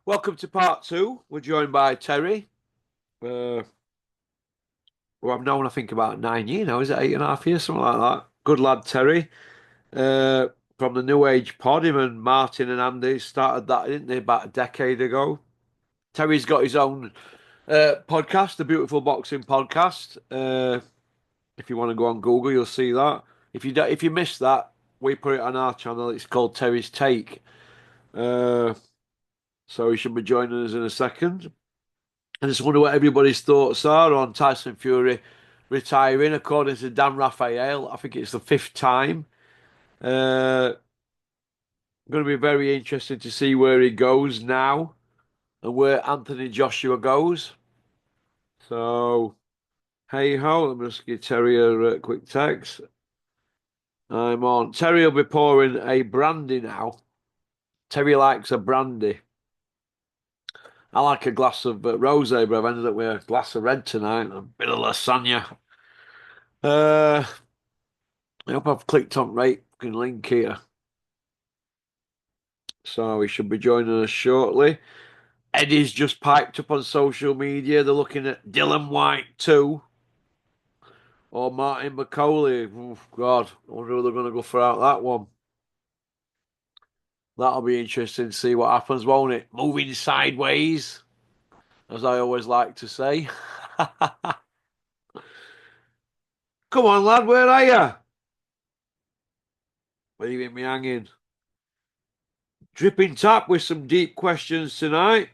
Welcome to part two. We're joined by Terry, who I've known, I think, about 9 years now. Is it 8.5 years, something like that? Good lad, Terry. Uh, from the New Age Pod, him and Martin and Andy started that, didn't they, about a decade ago? Terry's got his own podcast, the Beautiful Boxing Podcast. If you want to go on Google, you'll see that. If you missed that, we put it on our channel. It's called Terry's Take. Uh, so he should be joining us in a second. I just wonder what everybody's thoughts are on Tyson Fury retiring. According to Dan Raphael, I think it's the fifth time. Going to be very interesting to see where he goes now and where Anthony Joshua goes. So, hey ho, let me just give Terry a quick text. I'm on. Terry will be pouring a brandy now. Terry likes a brandy. I like a glass of rosé, but I've ended up with a glass of red tonight and a bit of lasagna. Uh, I hope I've clicked on right fucking link here. So he should be joining us shortly. Eddie's just piped up on social media. They're looking at Dillian Whyte too. Or Martin McCauley. Oh, God, I wonder who they're going to go for out that one. That'll be interesting to see what happens, won't it? Moving sideways, as I always like to say. Come on, lad, where are you? Leaving me hanging. Dripping tap with some deep questions tonight.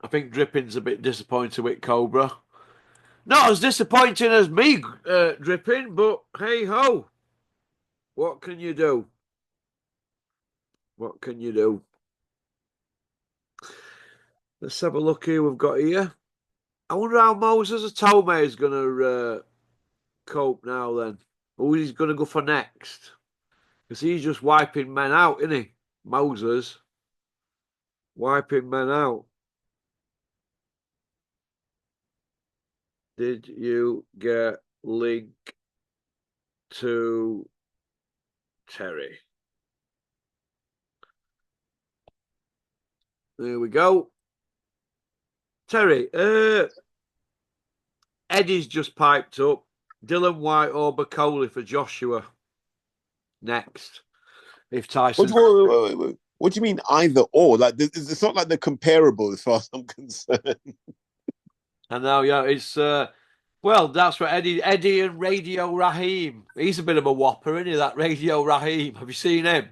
I think Dripping's a bit disappointed with Cobra. Not as disappointing as me, Dripping, but hey ho. What can you do? What can you do? Let's have a look here we've got here. I wonder how Moses Atome is going to cope now then. Who he's going to go for next? Because he's just wiping men out, isn't he? Moses. Wiping men out. Did you get link to Terry? There we go. Terry, Eddie's just piped up. Dillian Whyte or Bacoli for Joshua next. If Tyson. What do you mean either or? Like, it's not like they're comparable as far as I'm concerned. And now, yeah, it's well, that's what Eddie and Radio Raheem. He's a bit of a whopper, isn't he? That Radio Raheem. Have you seen him?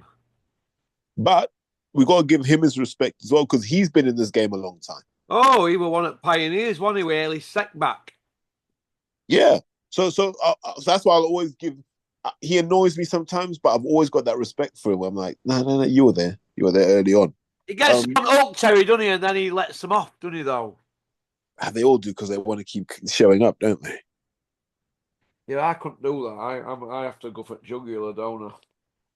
But we got to give him his respect as well because he's been in this game a long time. Oh, he was one of the pioneers, wasn't he? With Early Setback. Yeah. So that's why I'll always give. He annoys me sometimes, but I've always got that respect for him. I'm like, no, you were there. You were there early on. He gets on hook, Terry, doesn't he? And then he lets them off, doesn't he, though? They all do because they want to keep showing up, don't they? Yeah, I couldn't do that. I have to go for jugular, don't I?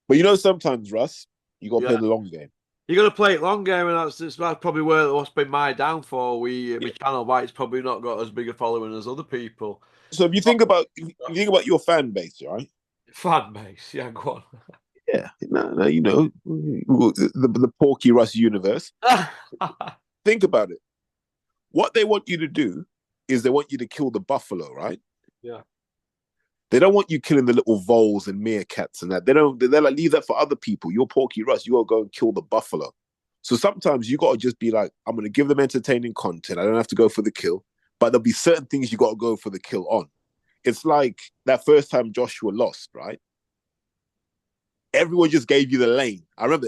But sometimes, Russ, you got to play the long game. You're going to play it long game, and that's probably what's been my downfall. My channel, why it's probably not got as big a following as other people. So if you think about your fan base, right? Fan base, yeah, go on. Yeah, no, the Porky Russ universe. Think about it. What they want you to do is they want you to kill the buffalo, right? Yeah. They don't want you killing the little voles and meerkats and that. They're like, leave that for other people. You're Porky Russ. You gotta go and kill the buffalo. So sometimes you gotta just be like, I'm gonna give them entertaining content. I don't have to go for the kill, but there'll be certain things you gotta go for the kill on. It's like that first time Joshua lost, right? Everyone just gave you the lane. I remember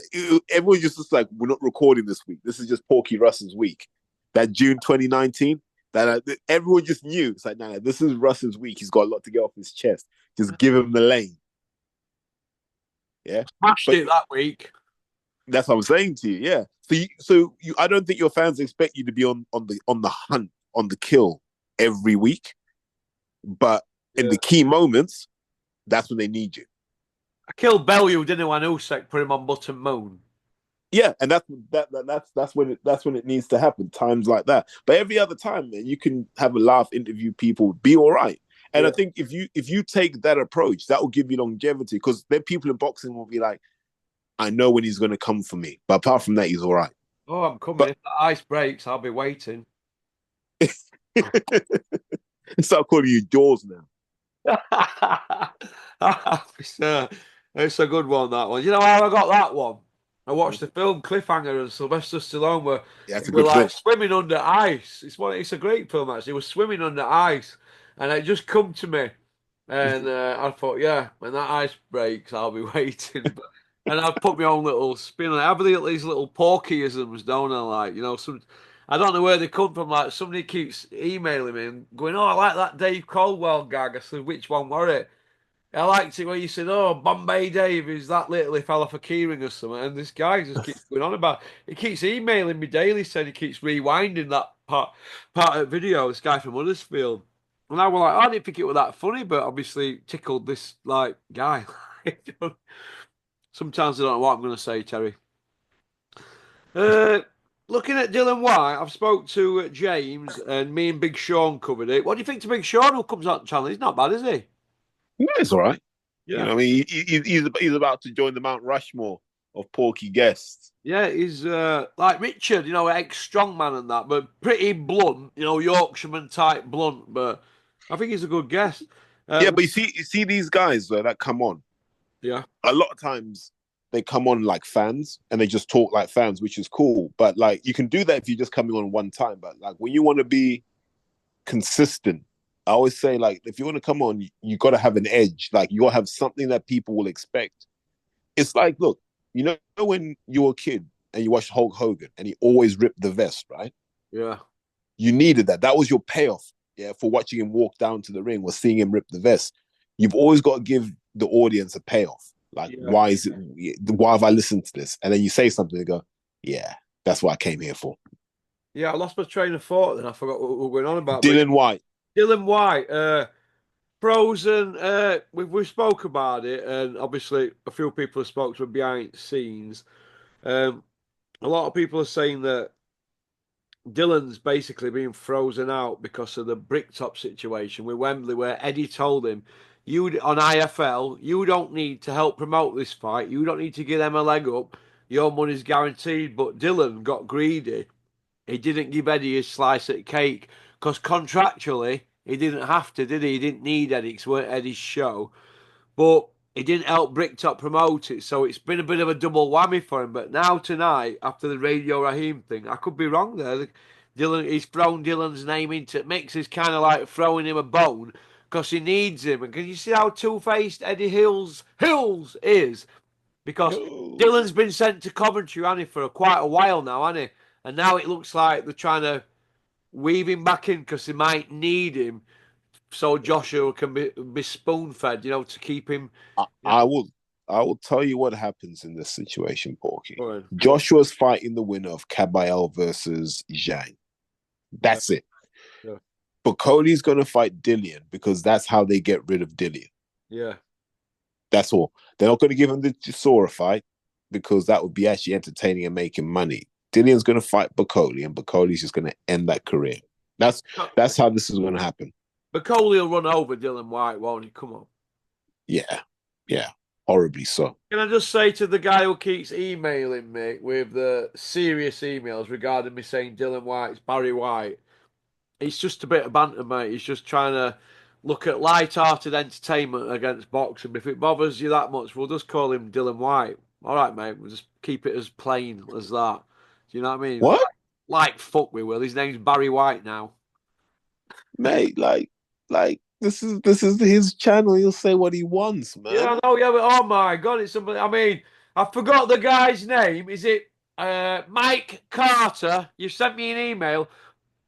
everyone just like, we're not recording this week. This is just Porky Russ's week. That June 2019, that everyone just knew. It's like, no, this is Russ's week. He's got a lot to get off his chest. Just give him the lane. Yeah, smashed it that week. That's what I'm saying to you. Yeah. So I don't think your fans expect you to be on the hunt, on the kill every week, but in the key moments, that's when they need you. I killed Bellew, didn't I, when Usyk put him on Button Moon. Yeah, and that's when it needs to happen. Times like that, but every other time, man, you can have a laugh, interview people, be all right. And I think if you take that approach, that will give you longevity because then people in boxing will be like, I know when he's going to come for me, but apart from that, he's all right. Oh, I'm coming. But If the ice breaks, I'll be waiting. start calling you Jaws now. it's, uh, it's a good one, that one. You know how I got that one? I watched the film Cliffhanger and Sylvester Stallone Yeah, that's a were good like film. swimming under ice. It's a great film actually. He was swimming under ice, and it just come to me, and I thought, yeah, when that ice breaks, I'll be waiting. And I've put my own little spin on it. I have these little porkyisms, don't I? Like, some. I don't know where they come from. Like somebody keeps emailing me and going, "Oh, I like that Dave Caldwell gag." I said, "Which one were it?" I liked it where you said, "Oh, Bombay Dave is that little he fell off a keyring or something." And this guy just keeps going on about. He keeps emailing me daily, saying he keeps rewinding that part of the video. This guy from Huddersfield, and I was like, "I didn't think it was that funny," but obviously tickled this like guy. Sometimes I don't know what I'm going to say, Terry. Uh, Looking at Dylan White, I've spoke to James, and me and Big Sean covered it. What do you think to Big Sean who comes on the channel? He's not bad, is he? Yeah, it's all right. You Yeah. know, I mean, he's about to join the Mount Rushmore of Porky guests. Yeah, he's like Richard, ex-strongman and that, but pretty blunt, Yorkshireman type blunt, but I think he's a good guest. Yeah, but you see these guys that come on. Yeah, A lot of times they come on like fans and they just talk like fans, which is cool. But like you can do that if you're just coming on one time. But like when you want to be consistent, I always say like if you want to come on, you got to have an edge. Like you got to have something that people will expect. It's like, look, you know when you were a kid and you watched Hulk Hogan and he always ripped the vest, right? yeah, You needed that. That was your payoff, yeah, for watching him walk down to the ring, was seeing him rip the vest. You've always got to give the audience a payoff. Like, yeah. why is it? Why have I listened to this? And then you say something and go, "Yeah, that's what I came here for." Yeah, I lost my train of thought then. I forgot what we were going on about. But Dylan Whyte. Dylan White, Frozen, we spoke about it, and obviously a few people have spoken to him behind the scenes. Um, a lot of people are saying that Dylan's basically being frozen out because of the bricktop situation with Wembley, where Eddie told him, "You on IFL, you don't need to help promote this fight. You don't need to give them a leg up. Your money's guaranteed." But Dylan got greedy. He didn't give Eddie his slice of cake because contractually he didn't have to, did he? He didn't need Eddie. It weren't Eddie's show, but he didn't help Bricktop promote it, so it's been a bit of a double whammy for him. But now tonight, after the Radio Raheem thing, I could be wrong there. Dylan, he's thrown Dylan's name into it. Mix is kind of like throwing him a bone because he needs him. And can you see how two-faced Eddie Hills is? Because Dylan's been sent to Coventry, hasn't he, for quite a while now, hasn't he? And now it looks like they're trying to weave him back in because they might need him so Joshua can be spoon fed, to keep him. I, You know, I will. I will tell you what happens in this situation, Porky. go on. Joshua's fighting the winner of Kabael versus Zhang. Yeah, That's it. yeah, But Cody's going to fight Dillian because that's how they get rid of Dillian. yeah, That's all. They're not going to give him the Sora fight because that would be actually entertaining and making money. Dillian's going to fight Bacoli, and Bacoli's just going to end that career. That's but that's how this is going to happen. Coley will run over Dylan White, won't he? Come on. Yeah, yeah, horribly so. Can I just say to the guy who keeps emailing me with the serious emails regarding me saying Dylan White's Barry White? It's just a bit of banter, mate. He's just trying to look at light-hearted entertainment against boxing. If it bothers you that much, we'll just call him Dylan White. All right, mate. We'll just keep it as plain as that. Do you know what I mean? What, Like fuck we will. His name's Barry White now. mate? Like this is his channel. He'll say what he wants, Yeah, man. I know. Yeah, but oh my god, it's somebody. I mean, I forgot the guy's name. Is it Mike Carter? You sent me an email.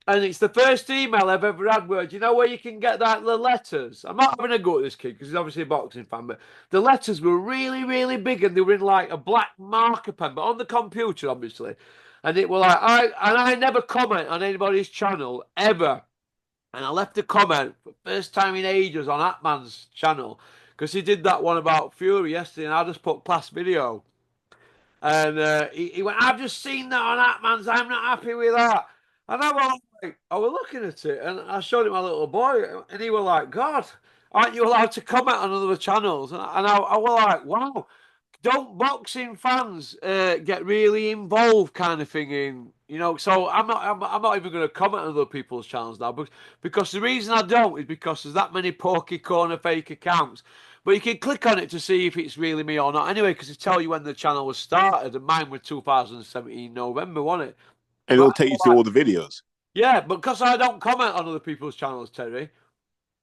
And it's the first email I've ever had where, do you know where you can get that the letters? I'm not having a go at this kid because he's obviously a boxing fan, but the letters were really, really big and they were in like a black marker pen, but on the computer, obviously. And it were like I never comment on anybody's channel ever. And I left a comment for the first time in ages on Atman's channel because he did that one about Fury yesterday, and I just put class video. And he went, "I've just seen that on Atman's. I'm not happy with that." And I was looking at it, and I showed him my little boy, and he was like, "God, aren't you allowed to comment on other channels?" And I was like, "Wow." don't boxing fans get really involved, kind of thing? In so I'm not even going to comment on other people's channels now, but because the reason I don't is because there's that many Porky Corner fake accounts. But you can click on it to see if it's really me or not. Anyway, because it tell you when the channel was started, and mine was 2017 November, wasn't it? And But it'll take you to all the videos. yeah, but because I don't comment on other people's channels, Terry,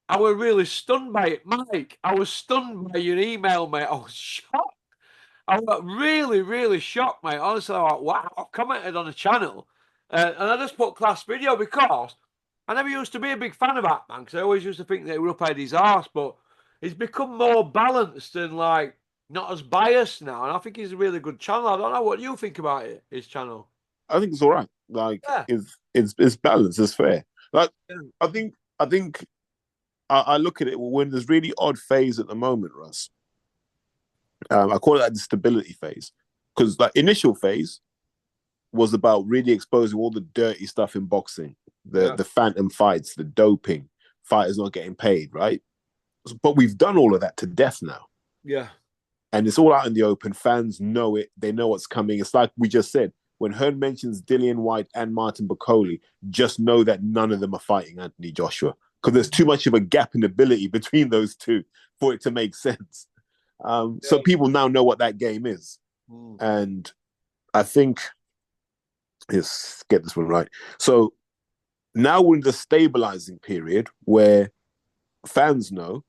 I was really stunned by it, Mike. I was stunned by your email, mate. I was shocked. I got really, really shocked, mate. Honestly, I went, wow, I commented on the channel. And I just put class video because I never used to be a big fan of that, man, because I always used to think that he were up at his arse, but he's become more balanced and, like, not as biased now. And I think he's a really good channel. I don't know what you think about it, his channel. I think it's all right. Like Yeah. it's balanced, it's fair. Like Yeah. I think I look at it when there's really odd phase at the moment, Russ. I call it the stability phase. Because like initial phase was about really exposing all the dirty stuff in boxing, Yeah. the phantom fights, the doping, fighters not getting paid, right? But we've done all of that to death now. Yeah. And it's all out in the open. Fans know it. They know what's coming. It's like we just said, when Hearn mentions Dillian Whyte and Martin Bakoli, just know that none of them are fighting Anthony Joshua because there's too much of a gap in ability between those two for it to make sense. So Yeah. people now know what that game is. Mm. And I think, let's get this one right. So now we're in the stabilizing period where fans know,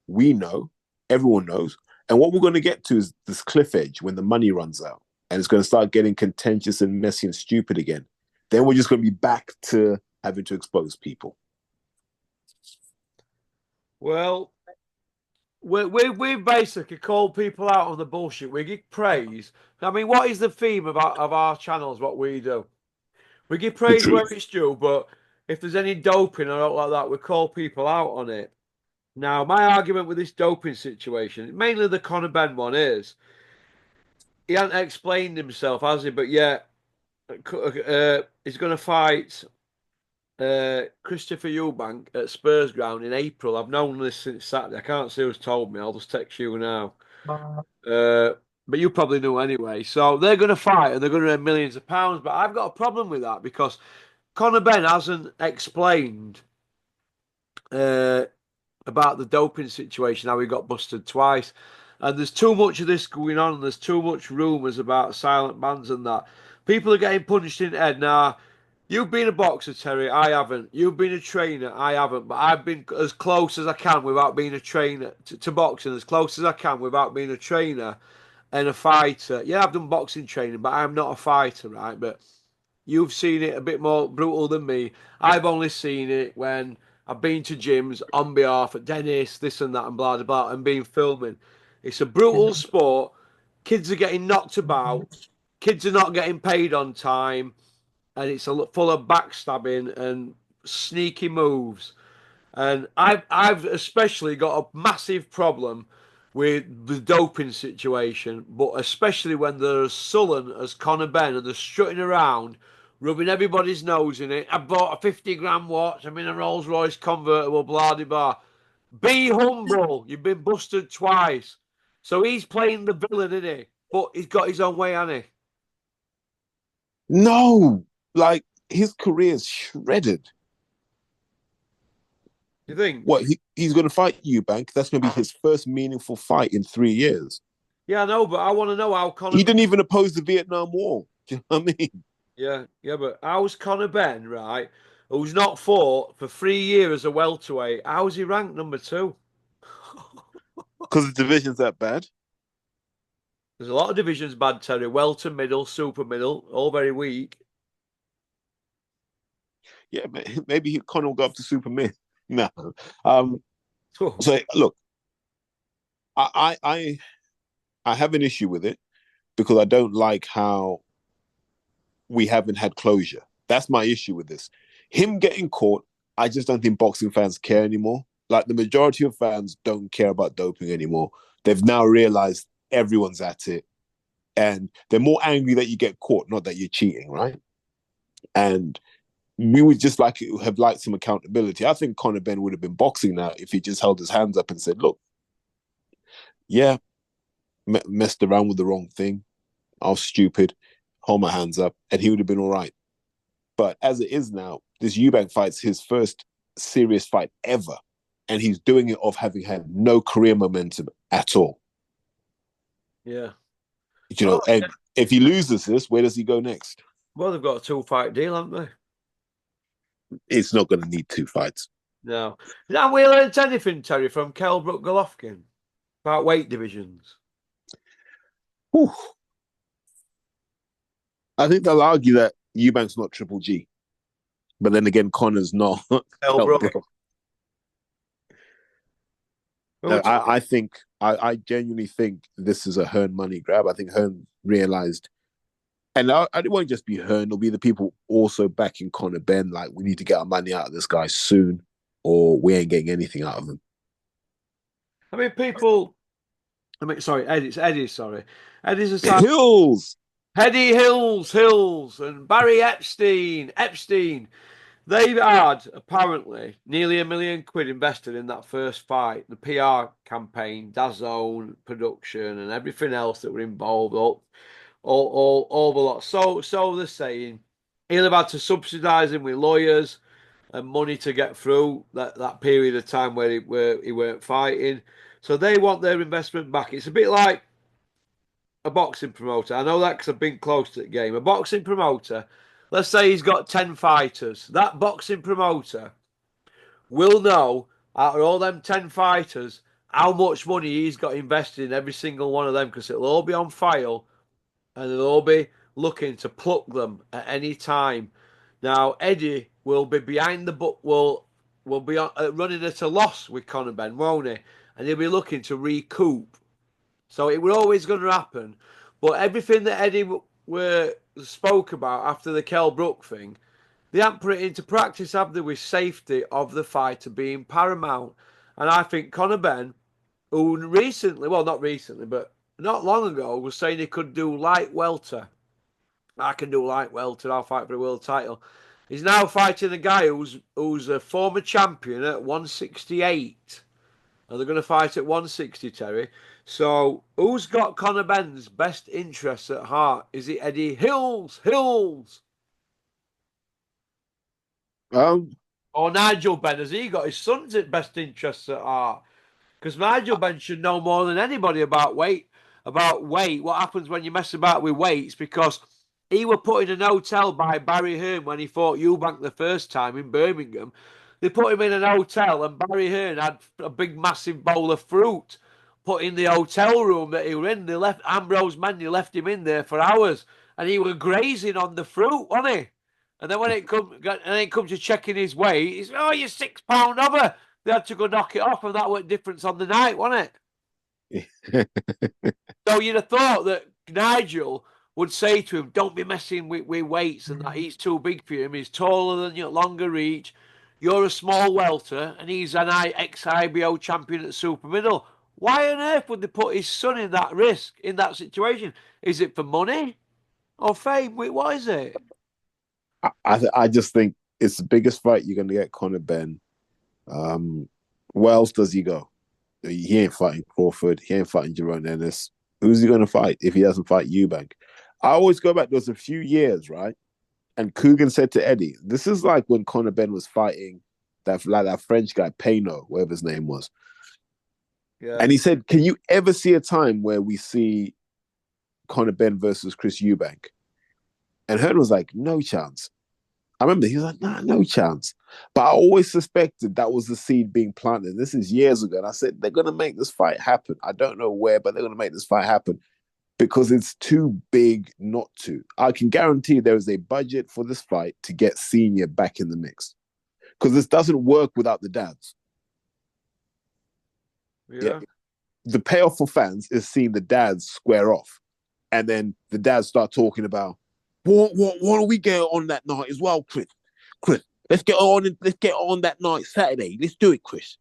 we know, everyone knows. And what we're going to get to is this cliff edge when the money runs out and it's going to start getting contentious and messy and stupid again. Then we're just going to be back to having to expose people. Well, we basically call people out on the bullshit. We give praise. I mean, what is the theme of our channels? What we do, we give The praise where truth. it's due. But if there's any doping or like that, we call people out on it. Now, my argument with this doping situation, mainly the Conor Benn one, is he hasn't explained himself, has he? But yeah, he's going to fight Christopher Eubank at Spurs ground in April. I've known this since Saturday. I can't see who's told me. I'll just text you now. Uh, but you probably know anyway. So they're going to fight and they're going to earn millions of pounds. But I've got a problem with that because Conor Benn hasn't explained uh, about the doping situation, how he got busted twice. And there's too much of this going on, and there's too much rumours about silent bans and that. People are getting punched in the head. Now, you've been a boxer, Terry. I haven't. You've been a trainer. I haven't. But I've been as close as I can without being a trainer to boxing, as close as I can without being a trainer and a fighter. Yeah, I've done boxing training, but I'm not a fighter, right? But you've seen it a bit more brutal than me. I've only seen it when I've been to gyms on behalf of Dennis, this and that, and blah, blah, blah, and been filming. It's a brutal sport. Kids are getting knocked about. Kids are not getting paid on time. And it's full of backstabbing and sneaky moves. And I've especially got a massive problem with the doping situation, but especially when they're as sullen as Conor Benn and they're strutting around, rubbing everybody's nose in it. I bought a 50 grand watch. I'm in a Rolls Royce convertible, blah blah blah. Be humble. You've been busted twice. So he's playing the villain, isn't he? But he's got his own way, hasn't he? No, like his career is shredded. You think? What he's going to fight Eubank? That's going to be his first meaningful fight in 3 years. Yeah, I know, but I want to know how He Conor. didn't even oppose the Vietnam War. Do you know what I mean? Yeah, yeah, but how's Conor Benn, right? Who's not fought for 3 years as a welterweight? How's he ranked number two? Because the division's that bad. There's a lot of divisions bad, Terry. Welter, middle, super middle, all very weak. Yeah, maybe Conor will go up to Superman. No. Um, so look, I have an issue with it because I don't like how we haven't had closure. That's my issue with this. Him getting caught, I just don't think boxing fans care anymore. Like the majority of fans don't care about doping anymore. They've now realized everyone's at it. And they're more angry that you get caught, not that you're cheating, right? And we would just like have liked some accountability. I think Conor Benn would have been boxing now if he just held his hands up and said, look, yeah, messed around with the wrong thing. I was stupid. Hold my hands up, and he would have been all right. But as it is now, this Eubank fight's his first serious fight ever, and he's doing it off having had no career momentum at all. Yeah. And if he loses this, where does he go next? Well, they've got a 2-fight deal, haven't they? It's not going to need 2 fights. No. Have we learnt anything, Terry, from Kell Brook Golovkin about weight divisions? Whew. I think they'll argue that Eubank's not Triple G, but then again, Conor's not. Kell Brook. I genuinely think this is a Hearn money grab. I think Hearn realized, and it won't just be Hearn, it'll be the people also backing Conor Benn. Like, we need to get our money out of this guy soon, or we ain't getting anything out of him. I mean, sorry, Eddie, sorry. Eddie's a side. Hills! Eddie Hills, and Barry Epstein. They've had apparently nearly £1 million invested in that first fight, the PR campaign, DAZN production, and everything else that were involved. All the lot. So they're saying he'll have had to subsidise him with lawyers and money to get through that period of time where he weren't fighting. So they want their investment back. It's a bit like a boxing promoter. I know that because I've been close to the game. A boxing promoter, let's say he's got 10 fighters. That boxing promoter will know out of all them 10 fighters how much money he's got invested in every single one of them, because it'll all be on file and they'll all be looking to pluck them at any time. Now, Eddie will be behind the book, will be running at a loss with Conor Benn, won't he? And he'll be looking to recoup. So it was always going to happen. But everything that Eddie spoke about after the Kell Brook thing, they haven't put it into practice, have they, with safety of the fighter being paramount. And I think Conor Benn, who recently, well, not recently, but not long ago, was saying he could do light welter. I can do light welter, I'll fight for the world title. He's now fighting a guy who's a former champion at 168. And they're going to fight at 160, Terry. So, who's got Conor Benn's best interests at heart? Is it Eddie Hills? Or Nigel Benn? Has he got his son's best interests at heart? Because Nigel Benn should know more than anybody about weight. What happens when you mess about with weights? Because he were put in an hotel by Barry Hearn when he fought Eubank the first time in Birmingham. They put him in an hotel, and Barry Hearn had a big, massive bowl of fruit put in the hotel room that he were in. They left Ambrose Manley left him in there for hours, and he were grazing on the fruit, wasn't he? And then when it come to checking his weight, he's you're 6 pound over. They had to go knock it off, and that was difference on the night, wasn't it? So you'd have thought that Nigel would say to him, "Don't be messing with weights and that. He's too big for him. He's taller than you, longer reach. You're a small welter, and he's an ex-IBO champion at super middle. Why on earth would they put his son in that risk, in that situation? Is it for money or fame? Wait, what is it?" I just think it's the biggest fight you're going to get, Conor Benn. Where else does he go? He ain't fighting Crawford. He ain't fighting Jerome Ennis. Who's he going to fight if he doesn't fight Eubank? I always go back. There was a few years, right? And Coogan said to Eddie, "This is like when Conor Benn was fighting that French guy, Payno, whatever his name was." Yeah. And he said, "Can you ever see a time where we see Conor Benn versus Chris Eubank?" And Hearn was like, "No chance." I remember he was like, "Nah, no chance." But I always suspected that was the seed being planted. This is years ago. And I said, they're going to make this fight happen. I don't know where, but they're going to make this fight happen because it's too big not to. I can guarantee there is a budget for this fight to get Senior back in the mix because this doesn't work without the dads. Yeah. The payoff for fans is seeing the dads square off. And then the dads start talking about, what are we getting on that night as well, Chris? Let's get on that night Saturday. Let's do it, Chris.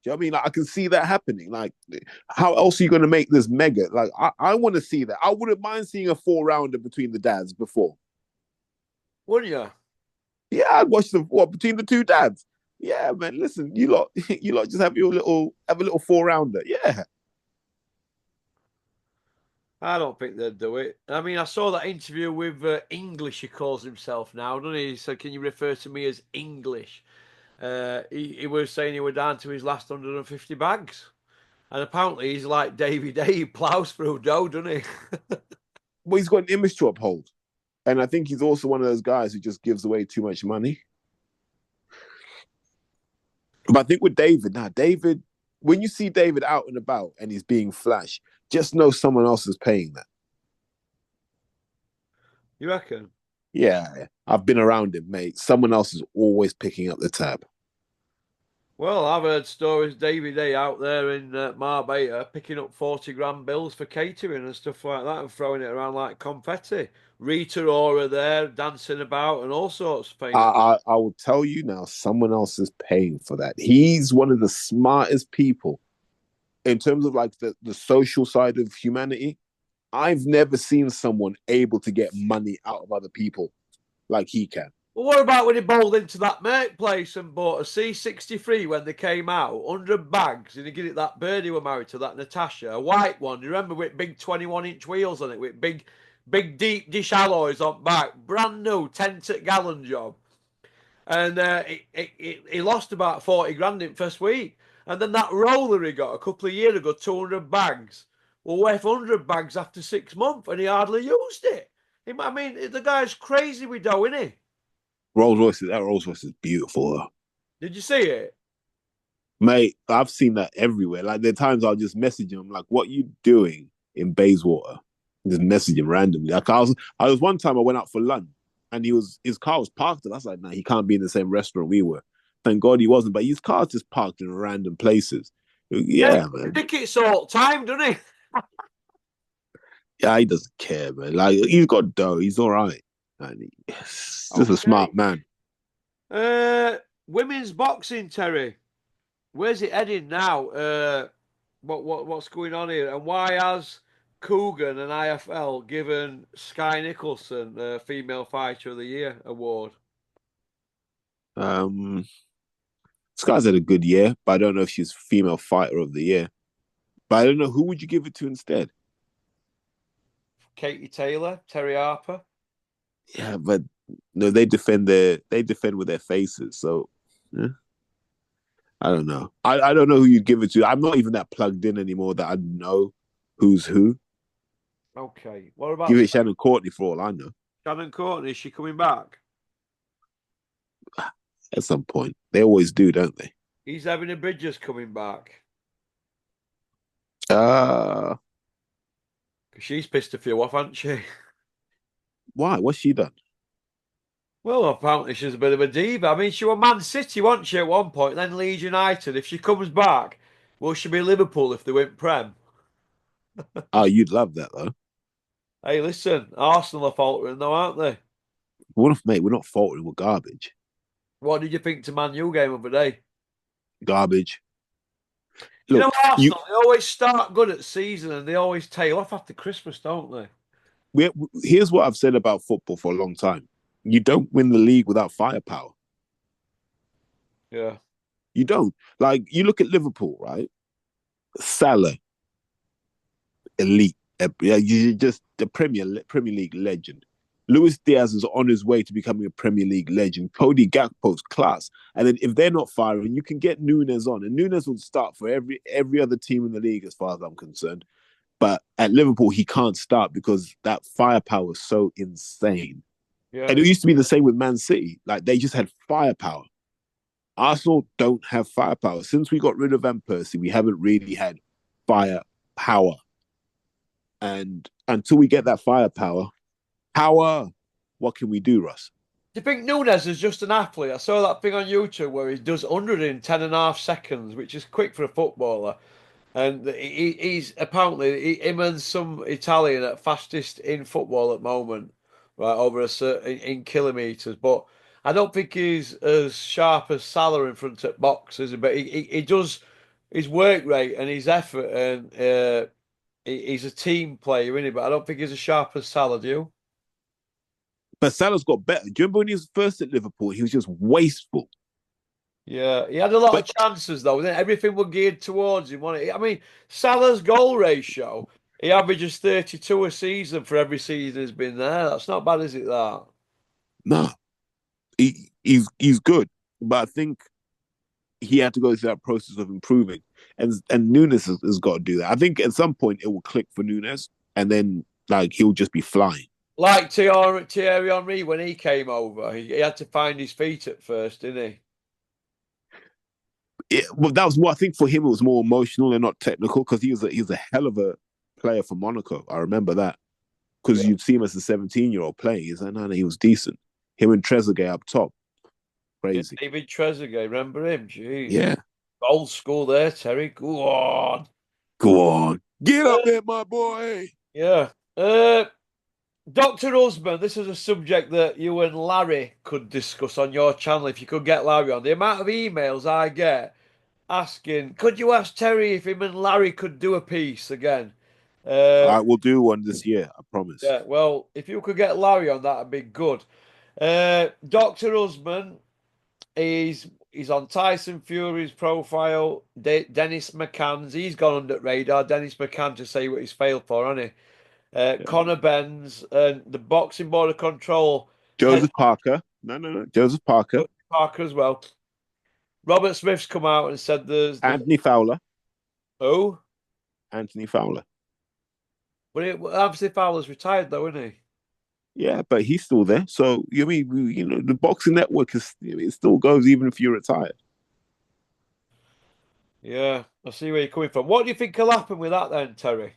Do you know what I mean? Like, I can see that happening. Like, how else are you going to make this mega? Like, I want to see that. I wouldn't mind seeing a 4-rounder between the dads before. Wouldn't you? Yeah, I'd watch between the two dads. Yeah, man. Listen, you lot just have a little 4-rounder. Yeah. I don't think they'd do it. I mean, I saw that interview with English, he calls himself now, doesn't he? He said, can you refer to me as English? He was saying he was down to his last 150 bags. And apparently he's like Davy Day, he ploughs through dough, doesn't he? Well, he's got an image to uphold. And I think he's also one of those guys who just gives away too much money. But I think with David, now, David, when you see David out and about and he's being flash, just know someone else is paying that. You reckon? Yeah, I've been around him, mate. Someone else is always picking up the tab. Well, I've heard stories, Davy Day out there in Marbella picking up 40 grand bills for catering and stuff like that and throwing it around like confetti. Rita Ora there dancing about and all sorts of famous. I will tell you now, someone else is paying for that. He's one of the smartest people in terms of like the social side of humanity. I've never seen someone able to get money out of other people like he can. Well, what about when he bowled into that mate place and bought a C63 when they came out, 100 bags, and he gave it that birdie were married to, that Natasha, a white one. You remember with big 21-inch wheels on it, with big deep dish alloys on back, brand new 10 to gallon job. And he lost about 40 grand in first week. And then that roller he got a couple of years ago, 200 bags, well, worth 100 bags after 6 months, and he hardly used it. I mean, the guy's crazy with dough, isn't he? That Rolls Royce is beautiful though. Did you see it? Mate, I've seen that everywhere. Like there are times I'll just message him, like, what are you doing in Bayswater? Just message him randomly. Like I was one time I went out for lunch and his car was parked and I was like, nah, he can't be in the same restaurant we were. Thank God he wasn't, but his car's just parked in random places. Yeah, Yeah, I man. think it's all time, doesn't he? Yeah, he doesn't care, man. Like he's got dough, he's all right. And he's just a Okay. smart man. Uh, Women's boxing, Terry. Where's it heading now? What's going on here? And why has Coogan and IFL given Sky Nicholson the Female Fighter of the Year award? Um Sky's had a good year, but I don't know if she's female fighter of the year. But I don't know who would you give it to instead? Katie Taylor, Terry Harper. Yeah, but no, they defend with their faces. So yeah, I don't know. I don't know who you'd give it to. I'm not even that plugged in anymore that I know who's who. Okay. What about Give it Shannon Courtney for all I know. Shannon Courtney? Is she coming back? At some point, they always do, don't they? He's having a Bridges coming back. Uh 'Cause she's pissed a few off, hasn't she? why? What's she done? Well, apparently she's a bit of a diva. I mean, she was Man City, wasn't she, at one point, then Leeds United. If she comes back, will she be Liverpool if they win Prem? Oh, you'd love that though. Hey, listen, Arsenal are faltering though, aren't they? What if, mate? We're not faltering with garbage. What did you think to Man U game of the day? Garbage. You know, Look, you. Arsenal, they always start good at the season and they always tail off after Christmas, don't they? we Here's what I've said about football for a long time. You don't win the league without firepower. Yeah. You don't. Like you look at Liverpool, right? Salah, elite. Yeah, you just the Premier League legend. Luis Diaz is on his way to becoming a Premier League legend. Cody Gakpo's class. And then if they're not firing, you can get Nunes on. And Nunes will start for every other team in the league, as far as I'm concerned. But at Liverpool, he can't start because that firepower is so insane. Yeah. And it used to be the same with Man City. Like they just had firepower. Arsenal don't have firepower. Since we got rid of Van Persie, we haven't really had firepower. And until we get that firepower, what can we do, Russ? Do you think Nunes is just an athlete? I saw that thing on YouTube where he does 100 in 10 and a half seconds, which is quick for a footballer. And he's apparently him and some Italian at fastest in football at the moment, right over a certain in kilometers. But I don't think he's as sharp as Salah in front of boxes. But he does his work rate and his effort, and he's a team player, isn't he? But I don't think he's as sharp as Salah. Do you? But Salah's got better. Do you remember when he was first at Liverpool? He was just wasteful. Yeah, he had a lot But of chances though. Everything was geared towards him, wasn't it? I mean, Salah's goal ratio. He averages 32 a season for every season he's been there. That's not bad, is it, that? No, he's good, but I think he had to go through that process of improving, and Nunes has got to do that. I think at some point it will click for Nunes, and then like he'll just be flying. Like Thierry Henry when he came over, he had to find his feet at first, didn't he? Well, that was what I think for him. It was more emotional and not technical because he was a hell of a player for Monaco. I remember that because Yeah. you'd see him as a 17-year-old playing. He's like, no, no, he was decent. Him and Trezeguet up top, Yeah, crazy. David Trezeguet, remember him? Jeez. Yeah, Old school there, Terry. Go on. go on, get up Uh, there, my boy. yeah. Dr. Osman, this is a subject that you and Larry could discuss on your channel if you could get Larry on. The amount of emails I get asking, could you ask Terry if him and Larry could do a piece again? Uh, I will do one this year. I promise. yeah, well, if you could get Larry on, that'd be good. Dr. Usman, he's on Tyson Fury's profile. Dennis McCann's, he's gone under radar. Dennis McCann to say what he's failed for, hasn't he? Yeah. Conor Benz and the Boxing Board of Control head Joseph Parker. No, no, no. Joseph Parker. Parker as well. Robert Smith's come out and said there's Anthony Fowler. oh, Anthony Fowler. but obviously Fowler's retired though, isn't he? Yeah, but he's still there. So you mean the boxing network is it still goes even if you're retired. Yeah, I see where you're coming from. What do you think will happen with that then, Terry?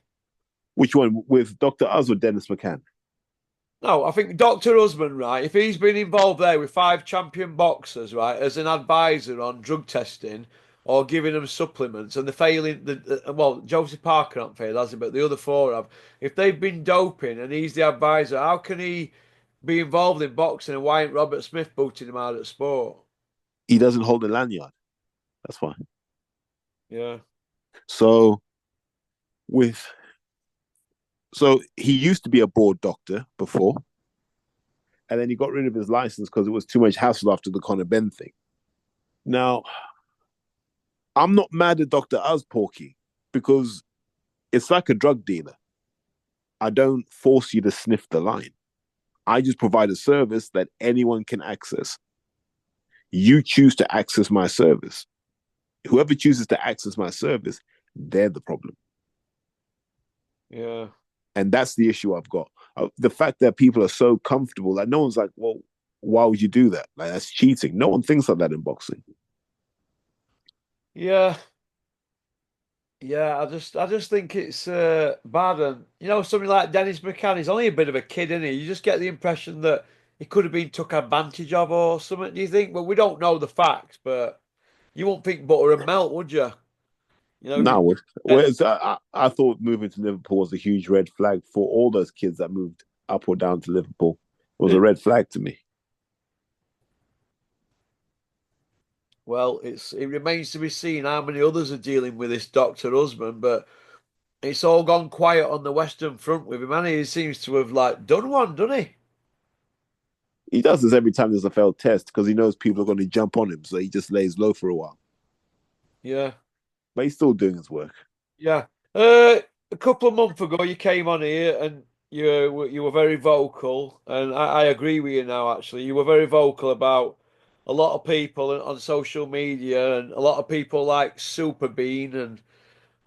Which one with Dr. Oz or Dennis McCann? No, I think Dr. Husband, right, if he's been involved there with five champion boxers, right, as an advisor on drug testing or giving them supplements and they're failing, well, Josie Parker not failed, has he? But the other four have. If they've been doping and he's the advisor, how can he be involved in boxing and why ain't Robert Smith booting him out of sport? He doesn't hold a lanyard. That's why. Yeah, So with so he used to be a board doctor before, and then he got rid of his license because it was too much hassle after the Conor Benn thing. Now, I'm not mad at Dr. Oz Porky because it's like a drug dealer. I don't force you to sniff the line. I just provide a service that anyone can access. You choose to access my service. Whoever chooses to access my service, they're the problem. yeah. And that's the issue I've got. The fact that people are so comfortable that no one's like, well, why would you do that? Like, that's cheating. No one thinks like that in boxing. Yeah, yeah, I just think it's bad, and something like Dennis McCann, he's only a bit of a kid, isn't he? You just get the impression that he could have been took advantage of or something. Do you think? Well, we don't know the facts, but you won't think butter and melt, would you? If you No, and whereas I thought moving to Liverpool was a huge red flag for all those kids that moved up or down to Liverpool. It was a red flag to me. well, it remains to be seen how many others are dealing with this Doctor Husband, but it's all gone quiet on the Western Front with him, and he seems to have like done one, doesn't he? He does this every time there's a failed test because he knows people are going to jump on him, so he just lays low for a while. Yeah. But he's still doing his work. Yeah. A couple of months ago, you came on here and you were very vocal, and I agree with you now. Actually, you were very vocal about a lot of people on social media, and a lot of people like Super Bean, and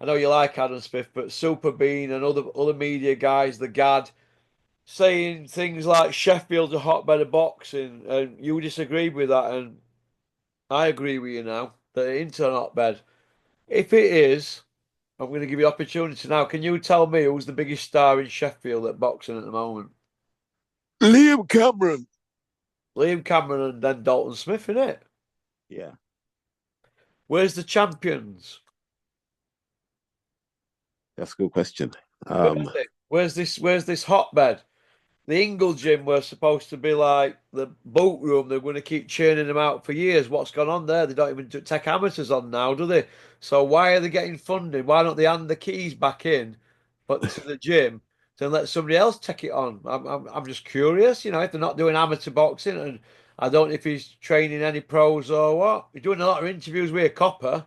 I know you like Adam Smith, but Super Bean and other media guys, the Gad, saying things like Sheffield's a hotbed of boxing, and you disagreed with that, and I agree with you now that it's a hotbed. If it is. I'm going to give you opportunity now. Can you tell me who's the biggest star in Sheffield at boxing at the moment? Liam Cameron. Liam Cameron and then Dalton Smith, innit? Yeah, Where's the champions? that's a good question. Where are they? Where's this hotbed? The Ingle gym were supposed to be like the boat room. They're going to keep churning them out for years. What's gone on there? They don't even take amateurs on now, do they? So why are they getting funded? Why don't they hand the keys back in, but to the gym to let somebody else take it on? I'm just curious, if they're not doing amateur boxing, and I don't know if he's training any pros or what. He's doing a lot of interviews with a copper.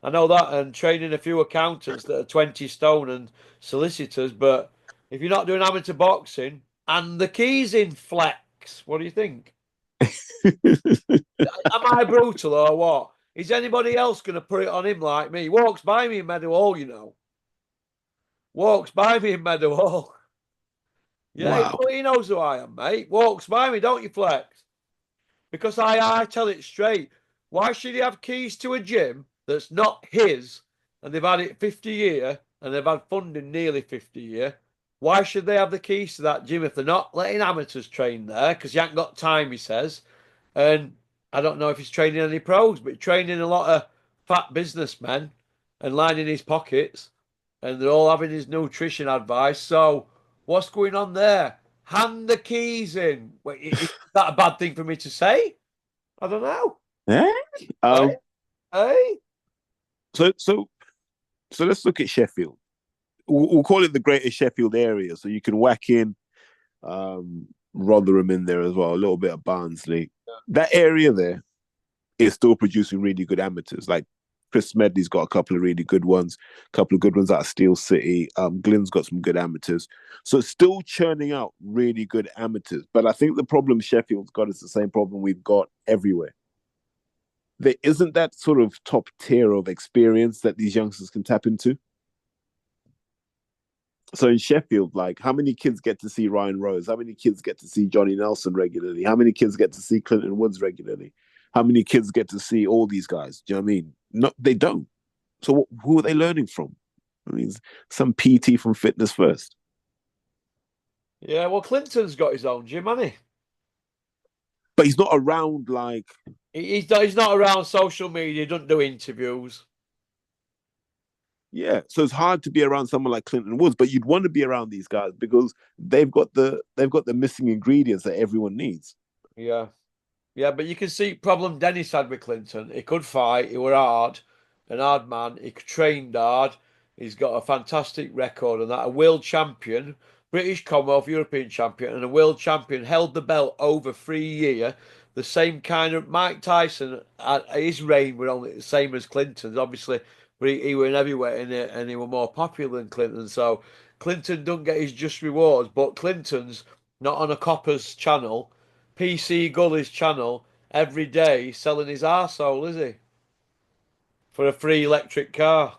I know that, and training a few accountants that are 20 stone and solicitors. But if you're not doing amateur boxing and the keys in flex, what do you think? Am I brutal or what? Is anybody else going to put it on him like me? He walks by me in Meadow Hall, you know. Walks by me in Meadow Hall. Yeah, Wow. he knows who I am, mate. Walks by me, don't you, Flex? Because I tell it straight. Why should he have keys to a gym that's not his and they've had it 50 year and they've had funding nearly 50 year? Why should they have the keys to that gym if they're not letting amateurs train there? Because you ain't got time, he says. And I don't know if he's training any pros, but training a lot of fat businessmen and lining his pockets. And they're all having his nutrition advice. So what's going on there? Hand the keys in. Wait, is that a bad thing for me to say? I don't know. Eh? Hey, Um, hey. so so so let's look at Sheffield. We'll call it the Greater Sheffield area. So you can whack in Rotherham in there as well, a little bit of Barnsley. That area there is still producing really good amateurs. Like Chris Smedley's got a couple of really good ones, a couple of good ones out of Steel City. Glyn's got some good amateurs. So it's still churning out really good amateurs. But I think the problem Sheffield's got is the same problem we've got everywhere. There isn't that sort of top tier of experience that these youngsters can tap into. So in Sheffield, like how many kids get to see Ryan Rose? How many kids get to see Johnny Nelson regularly? How many kids get to see Clinton Woods regularly? How many kids get to see all these guys? Do you know what I mean? No, they don't. So who are they learning from? I mean, some PT from Fitness First. Yeah, well, Clinton's got his own gym, hasn't he? But he's not around like, He's not around social media, doesn't do interviews. yeah. So it's hard to be around someone like Clinton Woods, but you'd want to be around these guys because they've got the missing ingredients that everyone needs. Yeah. Yeah, but you can see problem Dennis had with Clinton. He could fight, he were hard, an hard man, he trained hard, he's got a fantastic record and that. A world champion, British Commonwealth European champion, and a world champion held the belt over 3 years. The same kind of Mike Tyson, his reign were only the same as Clinton's, obviously, but he were in heavyweight in it and he were more popular than Clinton. So Clinton don't get his just rewards, but Clinton's not on a Coppers channel. PC Gully's channel every day selling his arsehole, is he? For a free electric car.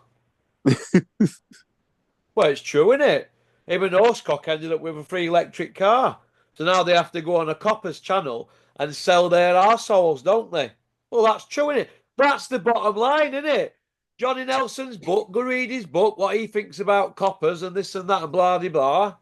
Well, it's true, isn't it? Him and Horsecock ended up with a free electric car. So now they have to go on a Coppers channel and sell their arseholes, don't they? Well, that's true, isn't it? That's the bottom line, isn't it? Johnny Nelson's book, go read his book, what he thinks about coppers and this and that and blah, blah, blah.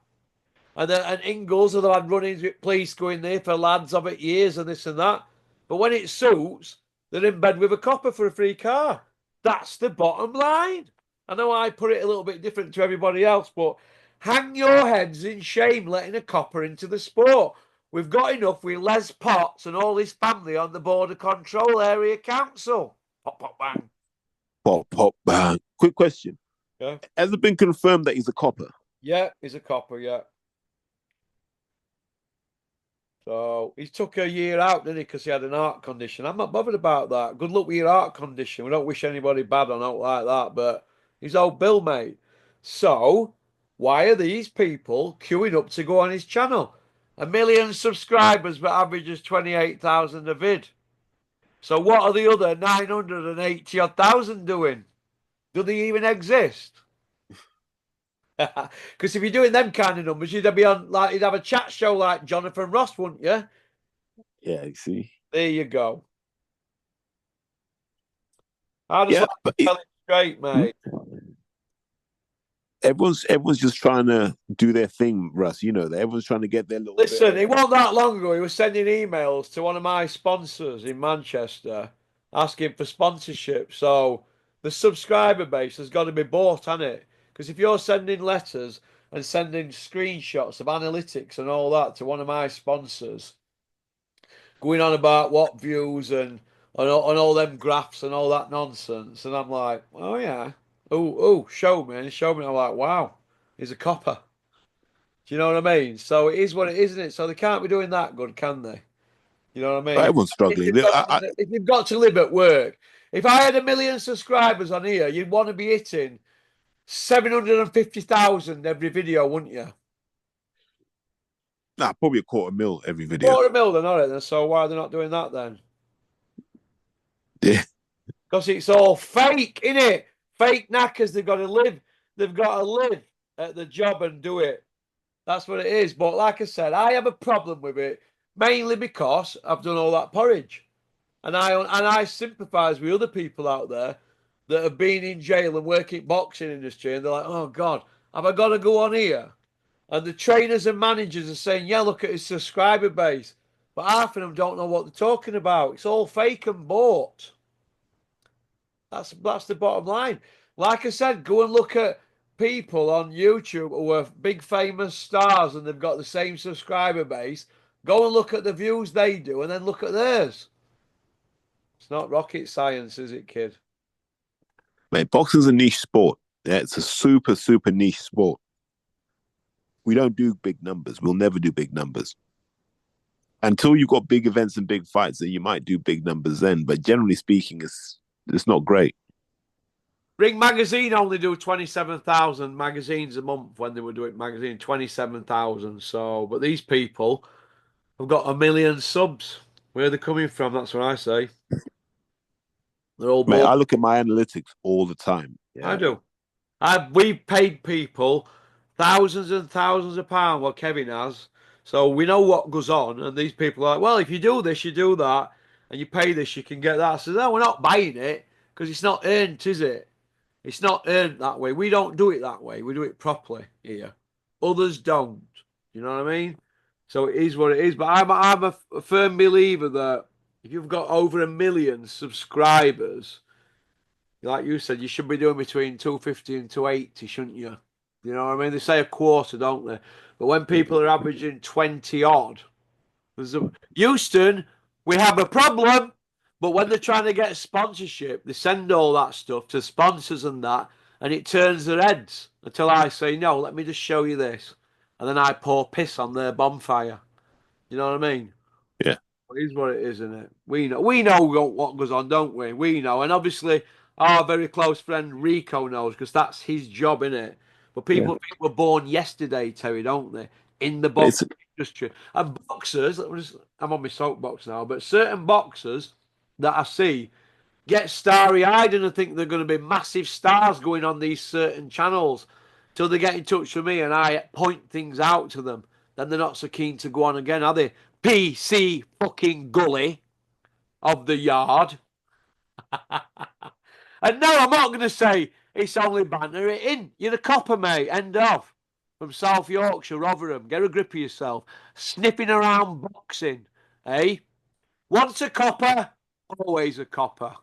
And Ingles have had run-ins with police going there for lads of it years and this and that. But when it suits, they're in bed with a copper for a free car. That's the bottom line. I know I put it a little bit different to everybody else, but hang your heads in shame letting a copper into the sport. We've got enough with Les Potts and all his family on the Border Control Area Council. Pop, pop, bang. Pop, pop, bang. Quick question. Yeah, Has it been confirmed that he's a copper? yeah, he's a copper, yeah. So he took a year out, didn't he? Because he had an heart condition. I'm not bothered about that. Good luck with your heart condition. We don't wish anybody bad or not like that. But he's old Bill, mate. So why are these people queuing up to go on his channel? 1 million subscribers, but averages 28,000 a vid. So what are the other 980 odd thousand doing? Do they even exist? Because if you're doing them kind of numbers, you'd be on like you'd have a chat show like Jonathan Ross, wouldn't you? Yeah, you see. There you go. I just Yeah, like but to tell it straight, mate. everyone's just trying to do their thing, Russ. You know that everyone's trying to get their little bit Listen, of. it wasn't that long ago. He was sending emails to one of my sponsors in Manchester asking for sponsorship. So the subscriber base has got to be bought, hasn't it? Because if you're sending letters and sending screenshots of analytics and all that to one of my sponsors, going on about what views and all them graphs and all that nonsense, and I'm like, oh yeah, show me, and show me. I'm like, wow, he's a copper. Do you know what I mean? So it is what it is, isn't it? So they can't be doing that good, can they? You know what I mean? Everyone's If struggling. they've got to, if they've got to live at work, If I had 1 million subscribers on here, you'd want to be hitting 750,000 every video, wouldn't you? Nah, probably a quarter mil every video. Quarter mil, then, all right, then. So why are they not doing that then? Yeah, Because it's all fake, innit? Fake knackers. They've got to live. They've got to live at the job and do it. That's what it is. But like I said, I have a problem with it, mainly because I've done all that porridge. And I sympathise with other people out there that have been in jail and work in boxing industry, and they're like, "Oh God, have I got to go on here?" And the trainers and managers are saying, "Yeah, look at his subscriber base," but half of them don't know what they're talking about. It's all fake and bought. That's the bottom line. Like I said, go and look at people on YouTube who are big famous stars and they've got the same subscriber base. Go and look at the views they do, and then look at theirs. It's not rocket science, is it, kid? mate, boxing's a niche sport. Yeah, it's a super, super niche sport. We don't do big numbers. We'll never do big numbers. Until you've got big events and big fights, then you might do big numbers then. But generally speaking, it's not great. Ring Magazine only do 27,000 magazines a month when they were doing magazine, 27,000. So, but these people have got 1 million subs. Where are they coming from? That's what I say. They're all Mate, bought. I look at my analytics all the time. I Yeah. do. We've paid people thousands and thousands of pounds, what Kevin has. So we know what goes on. And these people are like, well, if you do this, you do that, and you pay this, you can get that. I said, no, we're not buying it because it's not earned, is it? It's not earned that way. We don't do it that way. We do it properly here. Others don't. You know what I mean? So it is what it is. But I'm a firm believer that if you've got over 1 million subscribers, like you said, you should be doing between 250 and 280, shouldn't you? You know what I mean? They say a quarter, don't they? But when people are averaging 20 odd, Houston, we have a problem. But when they're trying to get sponsorship, they send all that stuff to sponsors and that, and it turns their heads until I say, no, let me just show you this. And then I pour piss on their bonfire. You know what I mean? Yeah. It is what it is, isn't it? We know what goes on, don't we? We know. And obviously, our very close friend Rico knows because that's his job, isn't it? But Yeah. people think we're born yesterday, Terry, don't they? In the box It's industry. And boxers, I'm on my soapbox now, but certain boxers that I see get starry eyed and I think they're going to be massive stars going on these certain channels till they get in touch with me and I point things out to them. Then they're not so keen to go on again, are they? PC fucking gully of the yard. And no, I'm not going to say it's only banter. It in. You're the copper, mate. End of. From South Yorkshire, Rotherham. Get a grip of yourself. Sniffing around boxing. Eh? Once a copper, always a copper.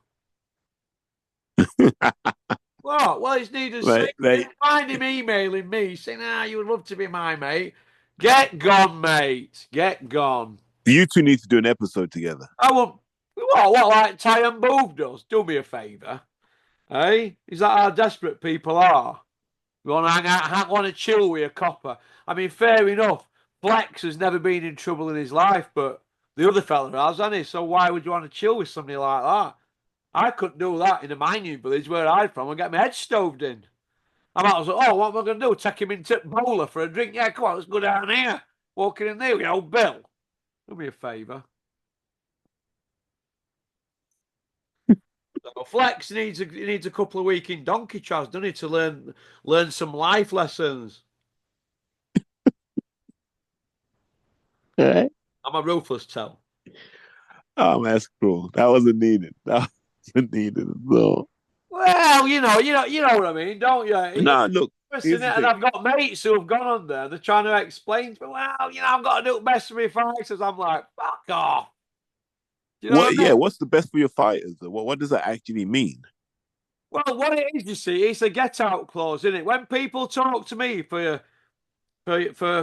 What? Well, it's needed to say. mate, Find him emailing me saying, you would love to be my mate. Get gone, mate. Get gone. you two need to do an episode together. I won't. What like Ty and Booth does? Do me a favour. Eh? Is that how desperate people are? You want to hang out, want to chill with a copper. I mean, fair enough. Flex has never been in trouble in his life, but the other fella has, hasn't he? So why would you want to chill with somebody like that? I couldn't do that in a mining village where I'm from and get my head stoved in. I might as well, what am I going to do? Take him into Bowler for a drink? Yeah, come on, let's go down here. Walking in there with old Bill. Do me a favour. So Flex needs a couple of weeks in donkey chas, doesn't he, to learn some life lessons. All right. I'm a ruthless tell. Oh, man, that's cool. That wasn't needed. That wasn't needed at all. Well, you know what I mean, don't you? Nah, look, Listen, here's the and thing. I've got mates who have gone on there. They're trying to explain to me, well, I've got to do the best for my fighters. I'm like, fuck off. Do you know what What? I Yeah, mean? what's the best for your fighters? What does that actually mean? Well, what it is, you see, it's a get out clause, isn't it? When people talk to me for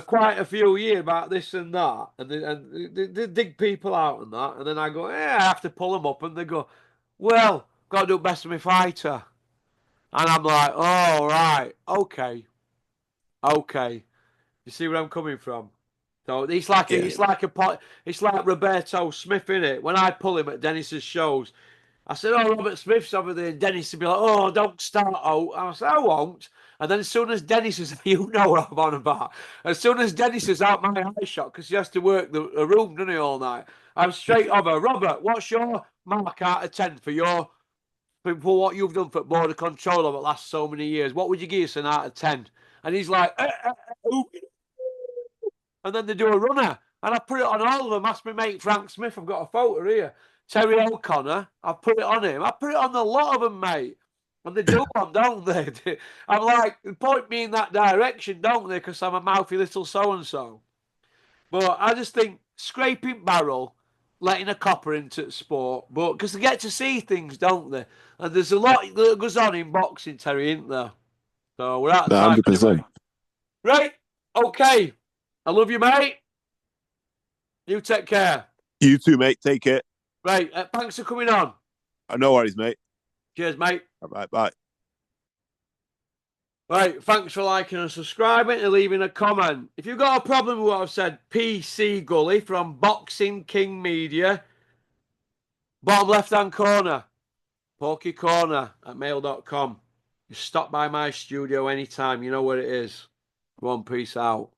quite a few years about this and that, and they dig people out and that, and then I go, yeah, I have to pull them up, and they go, well, got to do the best for my fighter, and I'm like, oh right, okay, okay, you see where I'm coming from? So Yeah, it's like Roberto Smith in it. When I pull him at Dennis's shows, I said, oh, Robert Smith's over there. And Dennis would be like, oh, don't start out. I said, I won't. And then as soon as Dennis is, you know what I'm on about. As soon as Dennis is out my eye shot, because he has to work the room, doesn't he, all night? I'm straight over. Robert, what's your mark out of 10 for what you've done for border control over the last so many years? What would you give us an out of 10? And he's like, and then they do a runner. And I put it on all of them. Ask my mate Frank Smith. I've got a photo here. Terry O'Connor. I've put it on him. I put it on a lot of them, mate. And they do one, don't they? I'm like, point me in that direction, don't they? Because I'm a mouthy little so and so. But I just think scraping barrel, letting a copper into sport, but because they get to see things, don't they? And there's a lot that goes on in boxing, Terry, isn't there? So we're out of No, time 100%. anyway. Right? Okay. I love you, mate. You take care. You too, mate. Take care. Right. Thanks for coming on. No worries, mate. Cheers, mate. All right, bye. Right. Thanks for liking and subscribing and leaving a comment. If you've got a problem with what I've said, PC Gully from Boxing King Media, bottom left hand corner, Porky Corner at mail.com. You stop by my studio anytime. You know where it is. Go on, peace out.